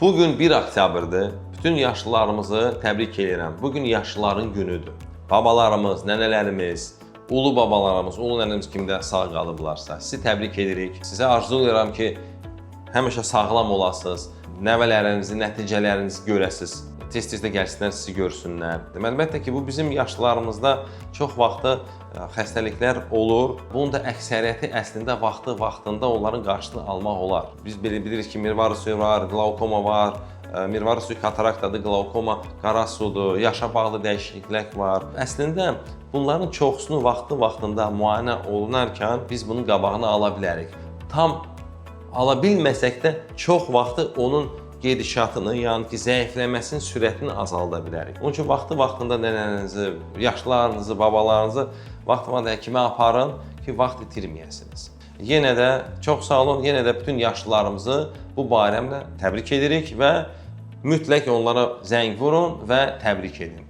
Bugün 1 oktyabrdır. Bütün yaşlılarımızı təbrik edirəm. Bugün yaşlıların günüdür. Babalarımız, nənələrimiz, ulu babalarımız, ulu nənəmiz kimi də sağ qalıblarsa, sizi təbrik edirik. Sizə arzulayıram ki, həmişə sağlam olasınız, nəvələrinizi, nəticələrinizi görəsiniz. Tez-tez də gəlsinlər, sizi görsünlər. Əlbəttə ki, bu bizim yaşlılarımızda çox vaxtı xəstəliklər olur. Bunun da əksəriyyəti əslində vaxtında onların qarşısını almaq olar. Biz bilirik ki, mirvari suyu var, qlaukoma var, mirvari suyu kataraktadır, qlaukoma qara sudur, yaşa bağlı dəyişikliklər var. Əslində bunların çoxsunu vaxtında müayinə olunarkən biz bunun qabağını ala bilərik. Tam ala bilməsək də çox vaxtı onun gedişatını, yəni ki, zəifləməsinin sürətini azalda bilərik. Onun üçün vaxtında nənənizi, yaşlılarınızı, babalarınızı vaxtında həkimə aparın ki, vaxt itirməyəsiniz. Yenə də çox sağ olun, yenə də bütün yaşlılarımızı bu bayramla təbrik edirik və mütləq onlara zəng vurun və təbrik edin.